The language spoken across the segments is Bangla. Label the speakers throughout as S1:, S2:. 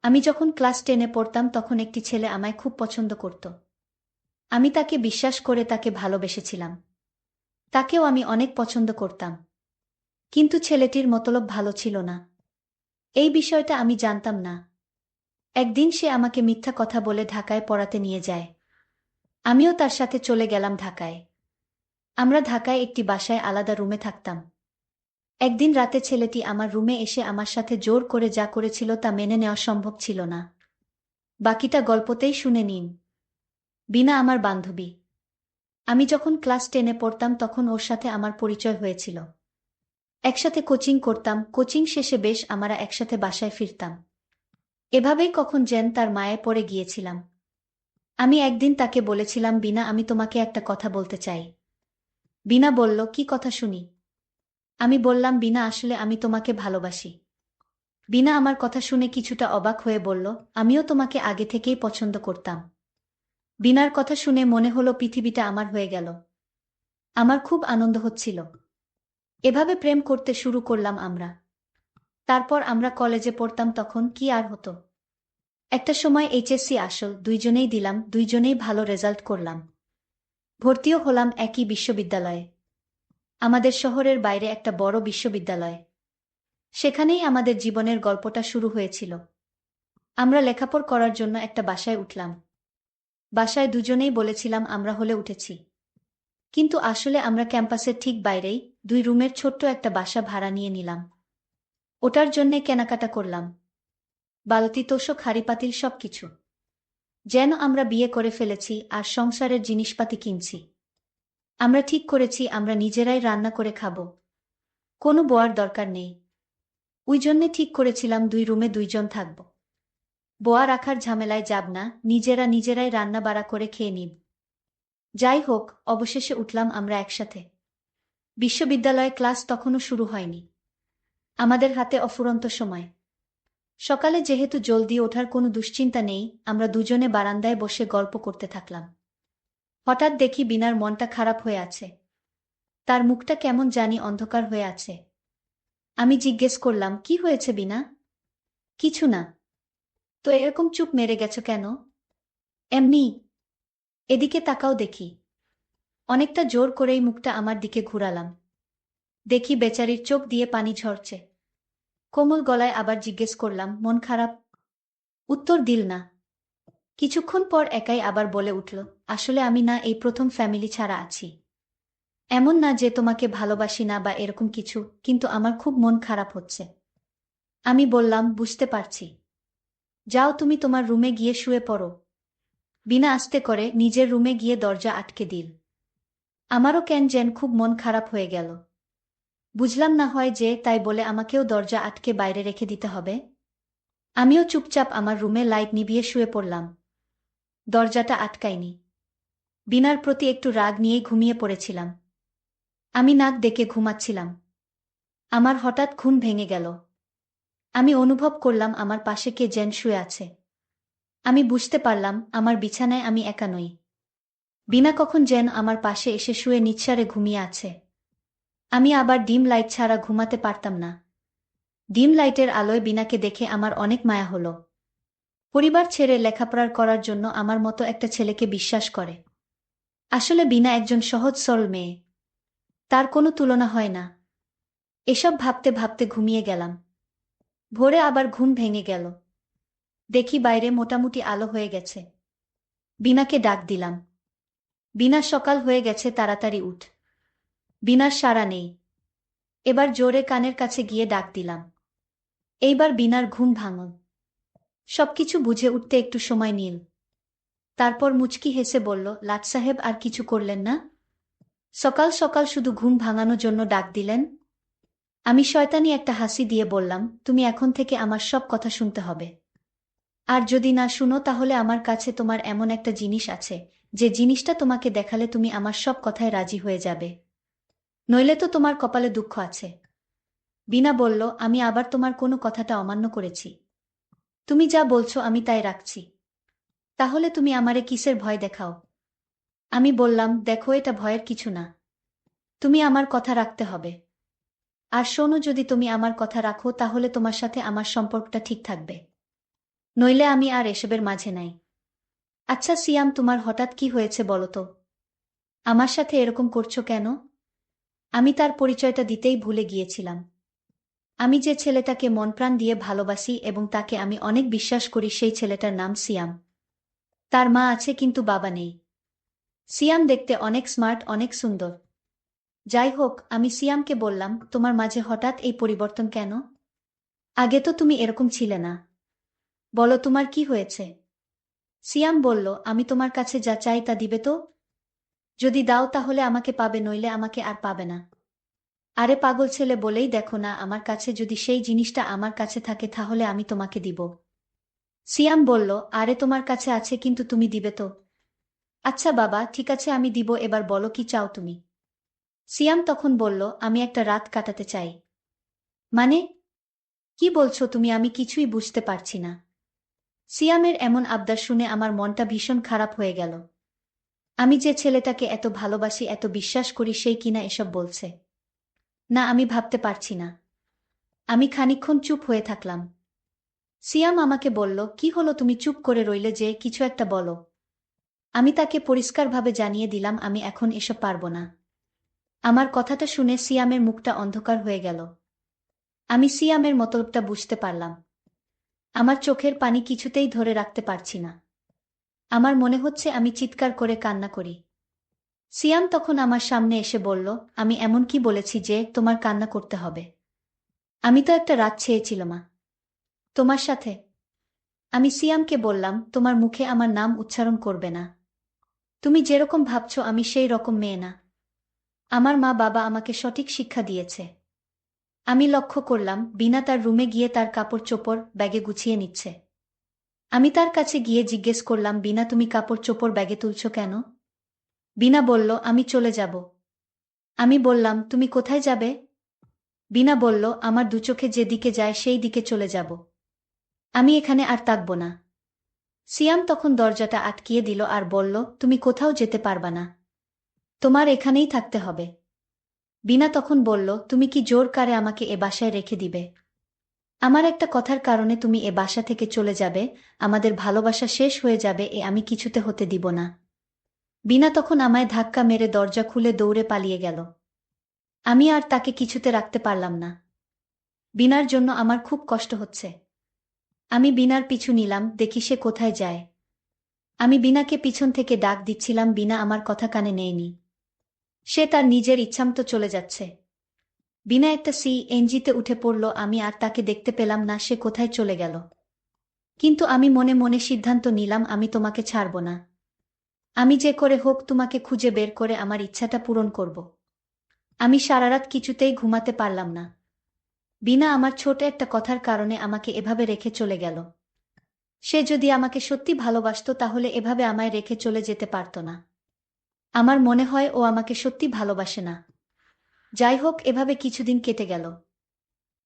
S1: আমি যখন ক্লাস 10-এ পড়তাম তখন একটি ছেলে আমায় খুব পছন্দ করত। আমি তাকে বিশ্বাস করে তাকে ভালোবেসেছিলাম। তাকেও আমি অনেক পছন্দ করতাম। কিন্তু ছেলেটির মতলব ভালো ছিল না। এই বিষয়টা আমি জানতাম না। একদিন সে আমাকে মিথ্যা কথা বলে ঢাকায় পড়াতে নিয়ে যায়। আমিও তার সাথে চলে গেলাম ঢাকায়। আমরা ঢাকায় একটি বাসায় আলাদা রুমে থাকতাম। একদিন রাতে ছেলেটি আমার রুমে এসে আমার সাথে জোর করে যা করেছিল তা মেনে নেওয়া সম্ভব ছিল না। বাকিটা গল্পতেই শুনে নিন। বিনা আমার বান্ধবী। আমি যখন ক্লাস 10-এ পড়তাম তখন ওর সাথে আমার পরিচয় হয়েছিল। একসাথে কোচিং করতাম, কোচিং শেষে বেশ আমরা একসাথে বাসায় ফিরতাম। এভাবেই কখন যেন তার মায়ে পড়ে গিয়েছিলাম। আমি একদিন তাকে বলেছিলাম, বিনা, আমি তোমাকে একটা কথা বলতে চাই। বিনা বলল, কি কথা শুনি? আমি বললাম, বিনা, আসলে আমি তোমাকে ভালোবাসি। বিনা আমার কথা শুনে কিছুটা অবাক হয়ে বলল, আমিও তোমাকে আগে থেকেই পছন্দ করতাম। বিনার কথা শুনে মনে হলো পৃথিবীটা আমার হয়ে গেল। আমার খুব আনন্দ হচ্ছিল। এভাবে প্রেম করতে শুরু করলাম আমরা। তারপর আমরা কলেজে পড়তাম, তখন কি আর হতো। একটা সময় এইচএসসি আসল দুইজনেই দিলাম, দুইজনেই ভালো রেজাল্ট করলাম। ভর্তিও হলাম একই বিশ্ববিদ্যালয়ে। আমাদের শহরের বাইরে একটা বড় বিশ্ববিদ্যালয়। সেখানেই আমাদের জীবনের গল্পটা শুরু হয়েছিল। আমরা লেখাপড়া করার জন্য একটা বাসায় উঠলাম। বাসায় দুজনেই বলেছিলাম আমরা হলে উঠেছি। কিন্তু আসলে আমরা ক্যাম্পাসের ঠিক বাইরেই 2 রুমের ছোট্ট একটা বাসা ভাড়া নিয়ে নিলাম। ওটার জন্যে কেনাকাটা করলাম। বালতি, তোশক, হাঁড়িপাতিল সবকিছু। যেন আমরা বিয়ে করে ফেলেছি আর সংসারের জিনিসপাতি কিনছি। আমরা ঠিক করেছি আমরা নিজেরাই রান্না করে খাব। কোনো বোয়ার দরকার নেই। ওই জন্যে ঠিক করেছিলাম 2 রুমে 2জন থাকব। বোয়া রাখার ঝামেলায় যাব না, নিজেরাই রান্না বাড়া করে খেয়ে নিব। যাই হোক, অবশেষে উঠলাম আমরা একসাথে। বিশ্ববিদ্যালয়ে ক্লাস তখনও শুরু হয়নি। আমাদের হাতে অফুরন্ত সময়। সকালে যেহেতু জলদি ওঠার কোনো দুশ্চিন্তা নেই, আমরা দুজনে বারান্দায় বসে গল্প করতে থাকলাম। হঠাৎ দেখি বিনার মনটা খারাপ হয়ে আছে। তার মুখটা কেমন জানি অন্ধকার হয়ে আছে। আমি জিজ্ঞেস করলাম, কি হয়েছে বিনা? কিছু না। তো এরকম চুপ মেরে গেছো কেন? এমনি। এদিকে তাকাও দেখি। অনেকটা জোর করেই মুখটা আমার দিকে ঘুরালাম। দেখি বেচারির চোখ দিয়ে পানি ঝরছে। কোমল গলায় আবার জিজ্ঞেস করলাম, মন খারাপ? উত্তর দিল না। কিছুক্ষণ পর একাই আবার বলে উঠল, আসলে আমি না এই প্রথম ফ্যামিলি ছাড়া আছি। এমন না যে তোমাকে ভালোবাসি না বা এরকম কিছু, কিন্তু আমার খুব মন খারাপ হচ্ছে। আমি বললাম, বুঝতে পারছি। যাও তুমি তোমার রুমে গিয়ে শুয়ে পড়ো। বিনা আস্তে করে নিজের রুমে গিয়ে দরজা আটকে দিল। আমারও কেন যেন খুব মন খারাপ হয়ে গেল। বুঝলাম না, হয় যে তাই বলে আমাকেও দরজা আটকে বাইরে রেখে দিতে হবে? আমিও চুপচাপ আমার রুমে লাইট নিভিয়ে শুয়ে পড়লাম। দরজাটা আটকাইনি। বিনার প্রতি একটু রাগ নিয়েই ঘুমিয়ে পড়েছিলাম। আমি নাক ডেকে ঘুমাচ্ছিলাম। আমার হঠাৎ ঘুম ভেঙে গেল। আমি অনুভব করলাম আমার পাশে কে যেন শুয়ে আছে। আমি বুঝতে পারলাম আমার বিছানায় আমি একা নই। বিনা কখন যেন আমার পাশে এসে শুয়ে নিঃসাড়ে ঘুমিয়ে আছে। আমি আবার ডিম লাইট ছাড়া ঘুমাতে পারতাম না। ডিম লাইটের আলোয় বিনাকে দেখে আমার অনেক মায়া হলো। পরিবার ছেড়ে লেখাপড়ার করার জন্য আমার মতো একটা ছেলেকে বিশ্বাস করে। আসলে বিনা একজন সহজ সরল মেয়ে। তার কোনো তুলনা হয় না। এসব ভাবতে ভাবতে ঘুমিয়ে গেলাম। ভোরে আবার ঘুম ভেঙে গেল। দেখি বাইরে মোটামুটি আলো হয়ে গেছে। বিনাকে ডাক দিলাম। বিনা, সকাল হয়ে গেছে, তাড়াতাড়ি উঠ। বিনার সাড়া নেই। এবার জোরে কানের কাছে গিয়ে ডাক দিলাম। এইবার বিনার ঘুম ভাঙল। সবকিছু বুঝে উঠতে একটু সময় নিল। তারপর মুচকি হেসে বলল, লাট সাহেব আর কিছু করলেন না? সকাল সকাল শুধু ঘুম ভাঙানোর জন্য ডাক দিলেন? আমি শয়তানি একটা হাসি দিয়ে বললাম, তুমি এখন থেকে আমার সব কথা শুনতে হবে। আর যদি না শুনো তাহলে আমার কাছে তোমার এমন একটা জিনিস আছে, যে জিনিসটা তোমাকে দেখালে তুমি আমার সব কথায় রাজি হয়ে যাবে। নইলে তো তোমার কপালে দুঃখ আছে। বিনা বলল, আমি আবার তোমার কোনো কথাটা অমান্য করেছি? তুমি যা বলছো আমি তাই রাখছি। তাহলে তুমি আমারে কিসের ভয় দেখাও? আমি বললাম, দেখো, এটা ভয়ের কিছু না। তুমি আমার কথা রাখতে হবে। আর শোনো, যদি তুমি আমার কথা রাখো তাহলে তোমার সাথে আমার সম্পর্কটা ঠিক থাকবে। নইলে আমি আর এসবের মাঝে নাই। আচ্ছা সিয়াম, তোমার হঠাৎ কি হয়েছে বলো তো? আমার সাথে এরকম করছো কেন? আমি তার পরিচয়টা দিতেই ভুলে গিয়েছিলাম। আমি যে ছেলেটাকে মনপ্রাণ দিয়ে ভালোবাসি এবং তাকে আমি অনেক বিশ্বাস করি, সেই ছেলেটার নাম সিয়াম। তার মা আছে কিন্তু বাবা নেই। সিয়াম দেখতে অনেক স্মার্ট, অনেক সুন্দর। যাই হোক, আমি সিয়ামকে বললাম, তোমার মাঝে হঠাৎ এই পরিবর্তন কেন? আগে তো তুমি এরকম ছিলে না। বলো তোমার কি হয়েছে? সিয়াম বলল, আমি তোমার কাছে যা চাই তা দিবে তো? যদি দাও তাহলে আমাকে পাবে, নইলে আমাকে আর পাবে না। আরে পাগল ছেলে, বলেই দেখো না, আমার কাছে যদি সেই জিনিসটা আমার কাছে থাকে তাহলে আমি তোমাকে দিব। সিয়াম বলল, আরে তোমার কাছে আছে কিন্তু তুমি দিবে তো? আচ্ছা বাবা, ঠিক আছে আমি দিব, এবার বলো কি চাও তুমি? সিয়াম তখন বলল, আমি একটা রাত কাটাতে চাই। মানে? কি বলছো তুমি? আমি কিছুই বুঝতে পারছি না। সিয়ামের এমন আবদার শুনে আমার মনটা ভীষণ খারাপ হয়ে গেল। আমি যে ছেলেটাকে এত ভালোবাসি, এত বিশ্বাস করি, সেই কিনা এসব বলছে। না, আমি ভাবতে পারছি না। আমি খানিকক্ষণ চুপ হয়ে থাকলাম। সিয়াম আমাকে বলল, কি হলো, তুমি চুপ করে রইলে যে, কিছু একটা বলো। আমি তাকে পরিষ্কারভাবে জানিয়ে দিলাম, আমি এখন এসব পারব না। আমার কথাটা শুনে সিয়ামের মুখটা অন্ধকার হয়ে গেল। আমি সিয়ামের মতলবটা বুঝতে পারলাম। আমার চোখের পানি কিছুতেই ধরে রাখতে পারছি না। আমার মনে হচ্ছে আমি চিৎকার করে কান্না করি। সিয়াম তখন আমার সামনে এসে বলল, আমি এমন কি বলেছি যে তোমার কান্না করতে হবে? আমি তো একটা রাত চেয়েছিলাম মা, তোমার সাথে। আমি সিয়ামকে বললাম, তোমার মুখে আমার নাম উচ্চারণ করবে না। তুমি যেরকম ভাবছো আমি সেই রকম মেয়ে না। আমার মা বাবা আমাকে সঠিক শিক্ষা দিয়েছে। আমি লক্ষ্য করলাম বিনা তার রুমে গিয়ে তার কাপড় চোপড় ব্যাগে গুছিয়ে নিচ্ছে। আমি তার কাছে গিয়ে জিজ্ঞেস করলাম, বিনা তুমি কাপড় চোপড় ব্যাগে তুলছো কেন? বিনা বলল, আমি চলে যাব। আমি বললাম, তুমি কোথায় যাবে? বিনা বলল, আমার দুচোখে যেদিকে যায় সেই দিকে চলে যাব। আমি এখানে আর থাকব না। সিয়াম তখন দরজাটা আটকিয়ে দিল আর বলল, তুমি কোথাও যেতে পারবা না। তোমার এখানেই থাকতে হবে। বিনা তখন বলল, তুমি কি জোর করে আমাকে এ বাসায় রেখে দিবে? আমার একটা কথার কারণে তুমি এ বাসা থেকে চলে যাবে, আমাদের ভালোবাসা শেষ হয়ে যাবে, এ আমি কিছুতে হতে দিব না। বিনা তখন আমায় ধাক্কা মেরে দরজা খুলে দৌড়ে পালিয়ে গেল। আমি আর তাকে কিছুতে রাখতে পারলাম না। বিনার জন্য আমার খুব কষ্ট হচ্ছে। আমি বিনার পিছু নিলাম, দেখি সে কোথায় যায়। আমি বিনাকে পিছন থেকে ডাক দিচ্ছিলাম, বিনা আমার কথা কানে নেয়নি। সে তার নিজের ইচ্ছামতো চলে যাচ্ছে। বিনা একটা সিএনজিতে উঠে পড়ল, আমি আর তাকে দেখতে পেলাম না, সে কোথায় চলে গেল। কিন্তু আমি মনে মনে সিদ্ধান্ত নিলাম, আমি তোমাকে ছাড়ব না। আমি যে করে হোক তোমাকে খুঁজে বের করে আমার ইচ্ছাটা পূরণ করব। আমি সারারাত কিছুতেই ঘুমাতে পারলাম না। বিনা আমার ছোট একটা কথার কারণে আমাকে এভাবে রেখে চলে গেল। সে যদি আমাকে সত্যি ভালোবাসতো তাহলে এভাবে আমায় রেখে চলে যেতে পারত না। আমার মনে হয় ও আমাকে সত্যি ভালোবাসে না। যাই হোক, এভাবে কিছুদিন কেটে গেল।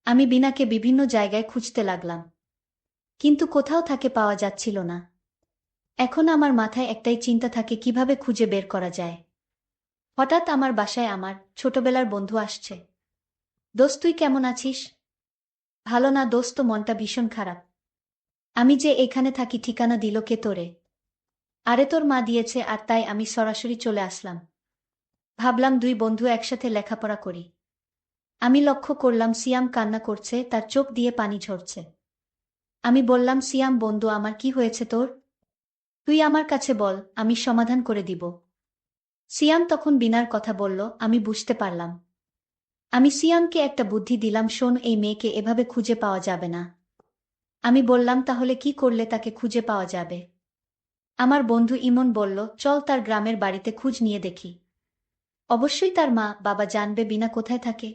S1: আমি বিনাকে বিভিন্ন জায়গায় খুঁজতে লাগলাম, কিন্তু কোথাও তাকে পাওয়া যাচ্ছিল না। এখন আমার মাথায় একটাই চিন্তা থাকে, কিভাবে খুঁজে বের করা যায়। হঠাৎ আমার বাসায় আমার ছোটবেলার বন্ধু আসছে। দোস্ত, তুই কেমন আছিস? ভালো না দোস্ত, মনটা ভীষণ খারাপ। আমি যে এখানে থাকি ঠিকানা দিল কে তোরে? আরে তোর মা দিয়েছে, আর তাই আমি সরাসরি চলে আসলাম। ভাবলাম দুই বন্ধু একসাথে লেখাপড়া করি। আমি লক্ষ্য করলাম সিয়াম কান্না করছে, তার চোখ দিয়ে পানি ঝরছে। আমি বললাম, সিয়াম বন্ধু আমার, কি হয়েছে তোর? তুই আমার কাছে বল, আমি সমাধান করে দিব। সিয়াম তখন বিনার কথা বলল, আমি বুঝতে পারলাম। আমি সিয়ামকে একটা বুদ্ধি দিলাম, শোন, এই মেয়েকে এভাবে খুঁজে পাওয়া যাবে না। আমি বললাম, তাহলে কি করলে তাকে খুঁজে পাওয়া যাবে? আমার বন্ধু ইমন বলল, চল তার গ্রামের বাড়িতে খোঁজ নিয়ে দেখি। অবশ্যই তার মা বাবা জানবে বিনা কোথায় থাকে।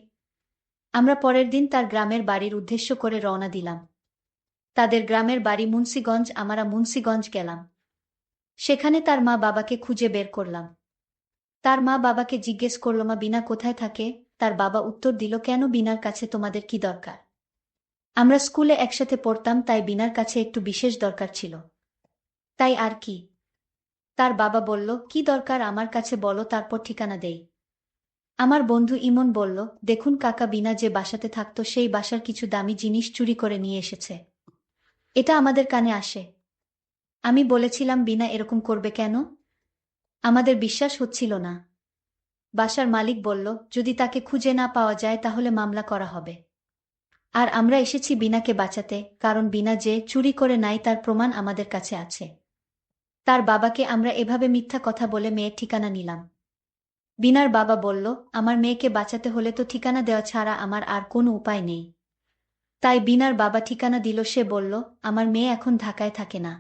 S1: আমরা পরের দিন তার গ্রামের বাড়ির উদ্দেশ্য করে রওনা দিলাম। তাদের গ্রামের বাড়ি মুন্সিগঞ্জ, আমরা মুন্সিগঞ্জ গেলাম। সেখানে তার মা বাবাকে খুঁজে বের করলাম। তার মা বাবাকে জিজ্ঞেস করল, মা বিনা কোথায় থাকে? তার বাবা উত্তর দিল, কেন, বিনার কাছে তোমাদের কি দরকার? আমরা স্কুলে একসাথে পড়তাম, তাই বিনার কাছে একটু বিশেষ দরকার ছিল। তাই আর কি? তার বাবা বলল, কি দরকার আমার কাছে বলো, তারপর ঠিকানা দেই। আমার বন্ধু ইমন বলল, দেখুন কাকা, বিনা যে বাসাতে থাকতো সেই বাসার কিছু দামি জিনিস চুরি করে নিয়ে এসেছে। এটা আমাদের কানে আসে। আমি বলেছিলাম বিনা এরকম করবে কেন? আমাদের বিশ্বাস হচ্ছিল না। বাসার মালিক বলল, যদি তাকে খুঁজে না পাওয়া যায় তাহলে মামলা করা হবে। আর আমরা এসেছি বিনাকে বাঁচাতে, কারণ বিনা যে চুরি করে নাই তার প্রমাণ আমাদের কাছে আছে। তার বাবাকে আমরা এভাবে মিথ্যা কথা বলে মেয়ের ঠিকানা নিলাম। বিনার বাবা বলল, আমার মেয়েকে বাঁচাতে হলে তো ঠিকানা দেওয়া ছাড়া আমার আর কোনো উপায় নেই। তাই বিনার বাবা ঠিকানা দিল। সে বলল, আমার মেয়ে এখন ঢাকায় থাকে না,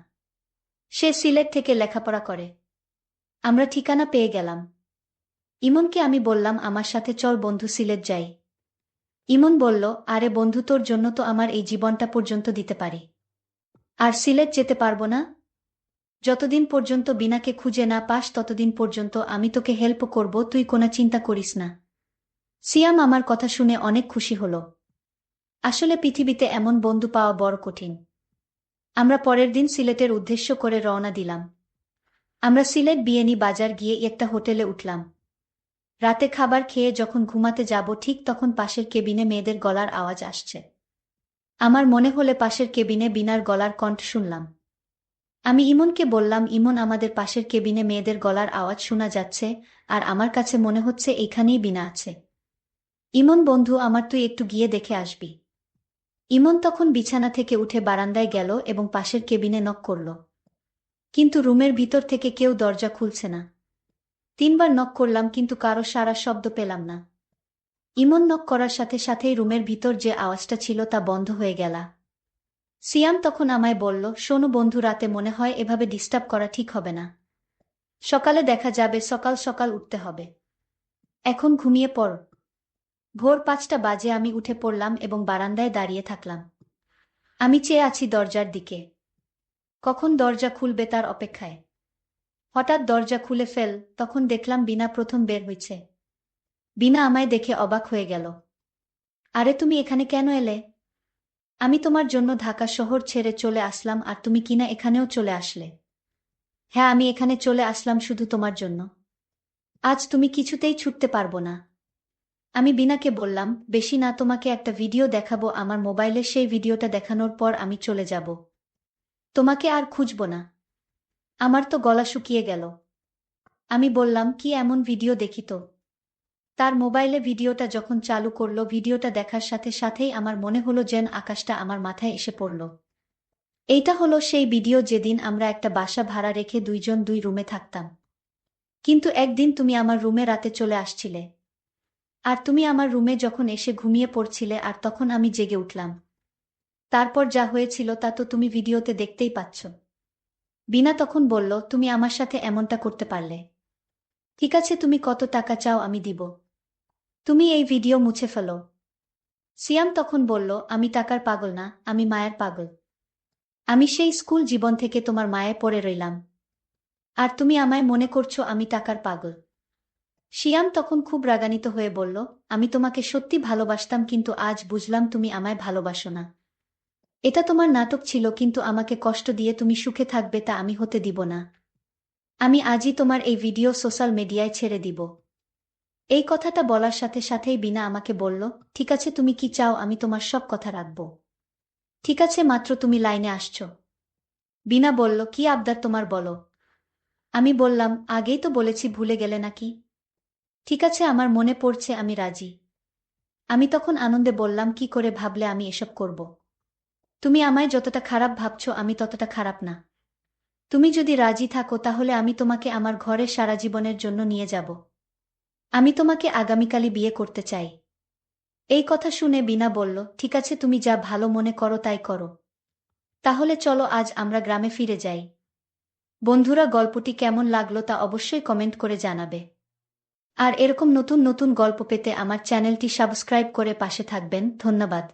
S1: সে সিলেট থেকে লেখাপড়া করে। আমরা ঠিকানা পেয়ে গেলাম। ইমনকে আমি বললাম, আমার সাথে চল বন্ধু, সিলেট যাই। ইমন বলল, আরে বন্ধু, তোর জন্য তো আমার এই জীবনটা পর্যন্ত দিতে পারি। আর সিলেট যেতে পারবো না? যতদিন পর্যন্ত বিনাকে খুঁজে না পাস ততদিন পর্যন্ত আমি তোকে হেল্প করব, তুই কোনো চিন্তা করিস না। সিয়াম আমার কথা শুনে অনেক খুশি হল। আসলে পৃথিবীতে এমন বন্ধু পাওয়া বড় কঠিন। আমরা পরের দিন সিলেটের উদ্দেশ্য করে রওনা দিলাম। আমরা সিলেট বিয়েনি বাজার গিয়ে একটা হোটেলে উঠলাম। রাতে খাবার খেয়ে যখন ঘুমাতে যাব ঠিক তখন পাশের কেবিনে মেয়েদের গলার আওয়াজ আসছে। আমার মনে হলে পাশের কেবিনে বিনার গলার কণ্ঠ শুনলাম। আমি ইমনকে বললাম, ইমন, আমাদের পাশের কেবিনে মেয়েদের গলার আওয়াজ শোনা যাচ্ছে, আর আমার কাছে মনে হচ্ছে এখানেই বিনা আছে। ইমন বন্ধু আমার, তুই একটু গিয়ে দেখে আসবি। ইমন তখন বিছানা থেকে উঠে বারান্দায় গেল এবং পাশের কেবিনে নক করল। কিন্তু রুমের ভিতর থেকে কেউ দরজা খুলছে না। 3বার নক করলাম কিন্তু কারো সাড়া শব্দ পেলাম না। ইমন নক করার সাথে সাথেই রুমের ভিতর যে আওয়াজটা ছিল তা বন্ধ হয়ে গেল। সিয়াম তখন আমায় বলল, শোনো বন্ধু, রাতে মনে হয় এভাবে ডিস্টার্ব করা ঠিক হবে না। সকালে দেখা যাবে, সকাল সকাল উঠতে হবে। এখন ঘুমিয়ে পড়। ভোর 5টা বাজে আমি উঠে পড়লাম এবং বারান্দায় দাঁড়িয়ে থাকলাম। আমি চেয়ে আছি দরজার দিকে, কখন দরজা খুলবে তার অপেক্ষায়। হঠাৎ দরজা খুলে ফেল, তখন দেখলাম বিনা প্রথম বের হয়েছে। বিনা আমায় দেখে অবাক হয়ে গেল। আরে তুমি এখানে কেন এলে? আমি তোমার জন্য ঢাকা শহর ছেড়ে চলে আসলাম, আর তুমি কিনা এখানেও চলে আসলে? হ্যাঁ, আমি এখানে চলে আসলাম শুধু তোমার জন্য। আজ তুমি কিছুতেই ছুটতে পারবো না। আমি বিনাকে বললাম, বেশি না, তোমাকে একটা ভিডিও দেখাবো আমার মোবাইলে, সেই ভিডিওটা দেখানোর পর আমি চলে যাব। তোমাকে আর খুঁজব না। আমার তো গলা শুকিয়ে গেল। আমি বললাম, কি এমন ভিডিও দেখি তো? তার মোবাইলে ভিডিওটা যখন চালু করলো, ভিডিওটা দেখার সাথে সাথেই আমার মনে হলো যেন আকাশটা আমার মাথায় এসে পড়ল। এইটা হলো সেই ভিডিও যেদিন আমরা একটা বাসা ভাড়া রেখে দুইজন দুই রুমে থাকতাম। কিন্তু একদিন তুমি আমার রুমে রাতে চলে আসছিলে। আর তুমি আমার রুমে যখন এসে ঘুমিয়ে পড়ছিলে, আর তখন আমি জেগে উঠলাম। তারপর যা হয়েছিল তা তো তুমি ভিডিওতে দেখতেই পাচ্ছ। বিনা তখন বলল, তুমি আমার সাথে এমনটা করতে পারলে? ঠিক আছে, তুমি কত টাকা চাও আমি দিব। তুমি এই ভিডিও মুছে ফেলো। সিয়াম তখন বলল, আমি টাকার পাগল না, আমি মায়ের পাগল। আমি সেই স্কুল জীবন থেকে তোমার মায়ে পড়ে রইলাম, আর তুমি আমায় মনে করছো আমি টাকার পাগল। সিয়াম তখন খুব রাগান্বিত হয়ে বলল, আমি তোমাকে সত্যি ভালোবাসতাম, কিন্তু আজ বুঝলাম তুমি আমায় ভালোবাসো না। এটা তোমার নাটক ছিল, কিন্তু আমাকে কষ্ট দিয়ে তুমি সুখে থাকবে তা আমি হতে দিব না। আমি আজই তোমার এই ভিডিও সোশ্যাল মিডিয়ায় ছেড়ে দিব। এই কথাটা বলার সাথে সাথেই বিনা আমাকে বলল, ঠিক আছে, তুমি কি চাও আমি তোমার সব কথা রাখব। ঠিক আছে, মাত্র তুমি লাইনে আসছো। বিনা বলল, কি আবদার তোমার বলো। আমি বললাম, আগেই তো বলেছি, ভুলে গেলে নাকি? ঠিক আছে, আমার মনে পড়ছে, আমি রাজি। আমি তখন আনন্দে বললাম, কি করে ভাবলে আমি এসব করব? তুমি আমায় যতটা খারাপ ভাবছো আমি ততটা খারাপ না। তুমি যদি রাজি থাকো তাহলে আমি তোমাকে আমার ঘরে সারা জীবনের জন্য নিয়ে যাব। আমি তোমাকে আগামীকালই বিয়ে করতে চাই। এই কথা শুনে বিনা বলল, ঠিক আছে, তুমি যা ভালো মনে করো তাই করো। তাহলে চলো আজ আমরা গ্রামে ফিরে যাই। বন্ধুরা, গল্পটি কেমন লাগলো তা অবশ্যই কমেন্ট করে জানাবে। আর এরকম নতুন নতুন গল্প পেতে আমার চ্যানেলটি সাবস্ক্রাইব করে পাশে থাকবেন। ধন্যবাদ।